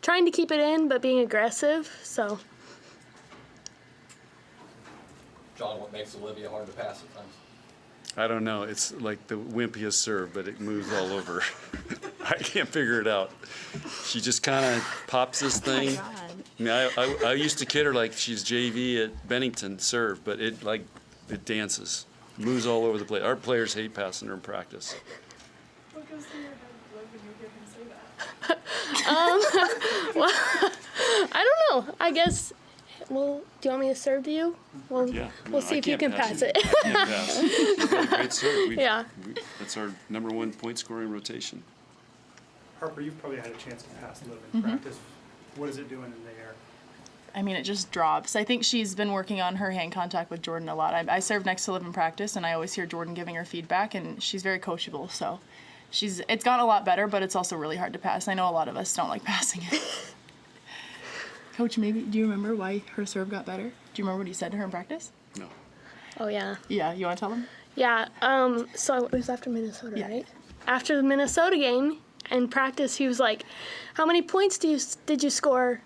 Trying to keep it in, but being aggressive, so. John, what makes Olivia hard to pass at times? I don't know. It's like the wimpiest serve, but it moves all over. I can't figure it out. She just kind of pops this thing. Oh my God. I mean, I used to kid her like she's JV at Bennington serve, but it dances, moves all over the place. Our players hate passing her in practice. What goes through your head when you hear him say that? Well, I don't know. I guess. Well, do you want me to serve to you? Well, Yeah, we'll see if you can pass it. I can't pass. She's got a great serve. Yeah. That's our #1 point scoring rotation. Harper, you've probably had a chance to pass a little in practice. What is it doing in the air? I mean, it just drops. I think she's been working on her hand contact with Jordan a lot. I serve next to Liv in practice, and I always hear Jordan giving her feedback, and she's very coachable. So it's gotten a lot better, but it's also really hard to pass. I know a lot of us don't like passing it. Coach, maybe, do you remember why her serve got better? Do you remember what he said to her in practice? No. Oh, yeah. Yeah, you want to tell them? Yeah, so it was after Minnesota, Yeah. right? After the Minnesota game, in practice, he was like, how many points did you score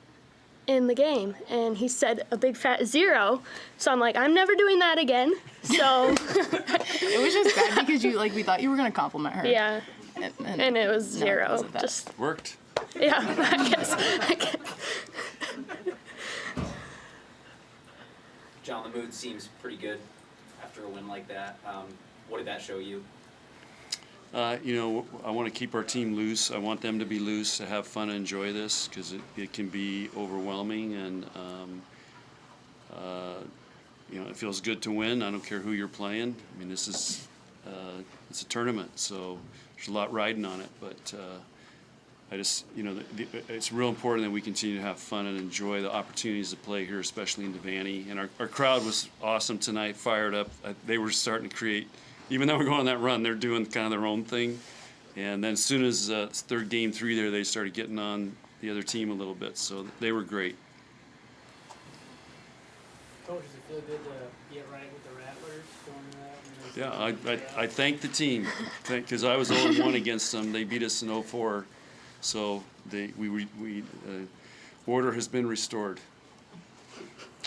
in the game? And he said a big fat 0. So I'm like, I'm never doing that again. So It was just bad because we thought you were going to compliment her. yeah, and it was no, it 0. wasn't that. Just Worked. yeah, I guess. John, the mood seems pretty good after a win like that. What did that show you? I want to keep our team loose. I want them to be loose, to have fun and enjoy this, because it can be overwhelming, and it feels good to win. I don't care who you're playing. I mean, this is it's a tournament, so there's a lot riding on it. But I just, it's real important that we continue to have fun and enjoy the opportunities to play here, especially in Devaney. And our crowd was awesome tonight, fired up. They were starting to create. Even though we're going on that run, they're doing kind of their own thing. And then as soon as third game 3 there, they started getting on the other team a little bit. So they were great. Coach, does it feel good to get right with the Rattlers? Going to that? Yeah, I thank the team because I was 0-1 against them. They beat us in 0-4. So order has been restored.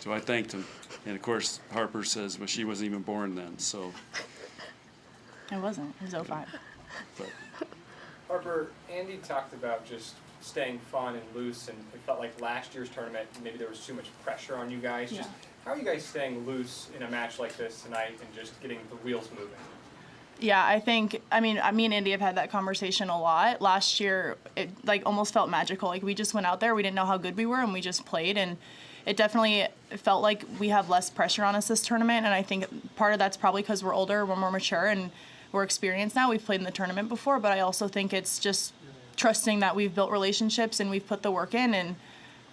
So I thanked them. And of course, Harper says, well, she wasn't even born then. So. It wasn't. It was 05. But Harper, Andy talked about just staying fun and loose, and it felt like last year's tournament, maybe there was too much pressure on you guys. Yeah. Just how are you guys staying loose in a match like this tonight and just getting the wheels moving? Yeah, I think, me and Andy have had that conversation a lot. Last year, it almost felt magical. Like we just went out there, we didn't know how good we were, and we just played, and it definitely felt like we have less pressure on us this tournament, and I think part of that's probably because we're older, we're more mature, and we're experienced now. We've played in the tournament before, but I also think it's just trusting that we've built relationships and we've put the work in, and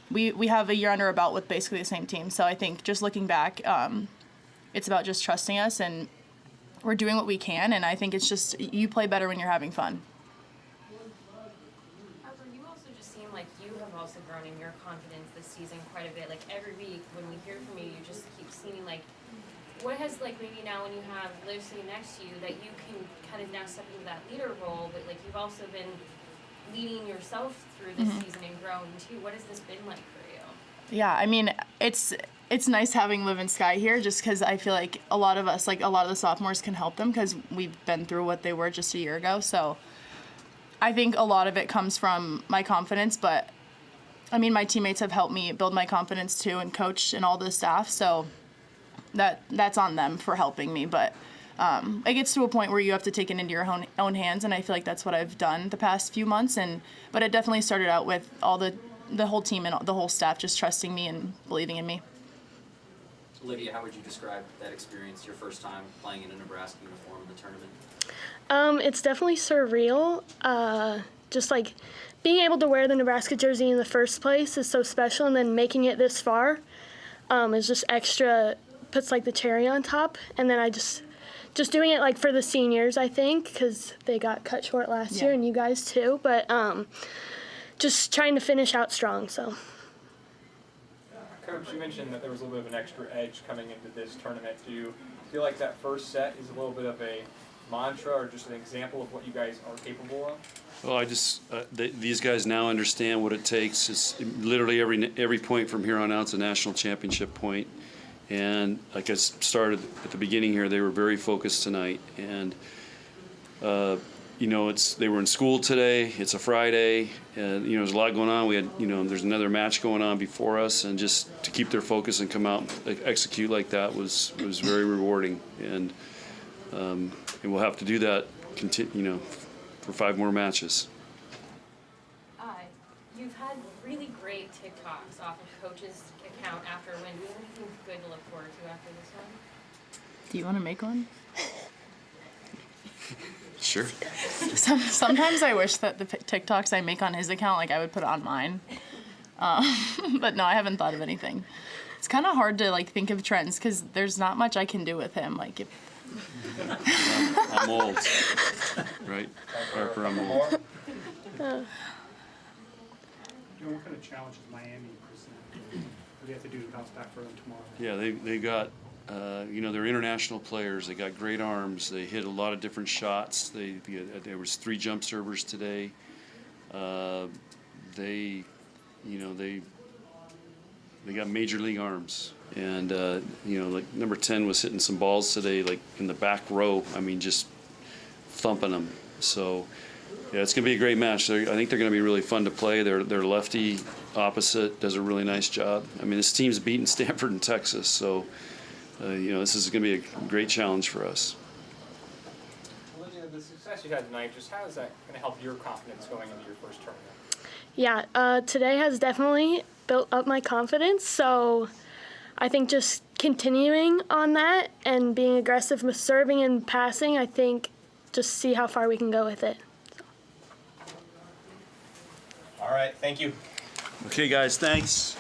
we have a year under our belt with basically the same team. So I think just looking back, it's about just trusting us, and we're doing what we can, and I think it's just you play better when you're having fun. Harper, you also just seem like you have also grown in your confidence this season quite a bit. Like every week when we hear from you, you just keep seeming like what has maybe now when you have Liv sitting next to you that you can kind of now step into that leader role, but you've also been leading yourself through this season and growing too. What has this been like for you? Yeah, it's nice having Liv and Sky here just because I feel like a lot of us, a lot of the sophomores can help them because we've been through what they were just a year ago. So I think a lot of it comes from my confidence, but my teammates have helped me build my confidence too, and coach and all the staff. So that's on them for helping me, but it gets to a point where you have to take it into your own hands, and I feel like that's what I've done the past few months. But it definitely started out with all the whole team and the whole staff just trusting me and believing in me. Olivia, how would you describe that experience, your first time playing in a Nebraska uniform in the tournament? It's definitely surreal. Just being able to wear the Nebraska jersey in the first place is so special, and then making it this far is just extra. Puts the cherry on top, and then I just doing it for the seniors, I think, because they got cut short last year, and you guys too. But just trying to finish out strong. So, Coach, you mentioned that there was a little bit of an extra edge coming into this tournament. Do you feel like that first set is a little bit of a mantra or just an example of what you guys are capable of? Well, these guys now understand what it takes. It's literally every point from here on out is a national championship point. And like I started at the beginning here, they were very focused tonight. And they were in school today. It's a Friday, and there's a lot going on. We had there's another match going on before us, and just to keep their focus and come out and execute like that was very rewarding. And we'll have to do that for 5 more matches. You've had really great TikToks off of Coach's account after a win. Do you have anything good to look forward to after this one? Do you want to make one? Sure. Sometimes I wish that the TikToks I make on his account, like I would put it on mine. But no, I haven't thought of anything. It's kind of hard to like think of trends because there's not much I can do with him. Like if I'm old, right? Harper, I'm old. What kind of challenges Miami present? What do you have to do to bounce back for them tomorrow? Yeah, they got, they're international players. They got great arms. They hit a lot of different shots. There was 3 jump servers today. They got major league arms. And, like number 10 was hitting some balls today, like in the back row. I mean, just thumping them. So, yeah, it's going to be a great match. I think they're going to be really fun to play. Their lefty opposite does a really nice job. I mean, this team's beaten Stanford and Texas, so this is going to be a great challenge for us. Olivia, the success you had tonight, just how is that going to help your confidence going into your first tournament? Yeah, today has definitely built up my confidence, so I think just continuing on that and being aggressive with serving and passing, I think just see how far we can go with it. All right, thank you. Okay, guys, thanks.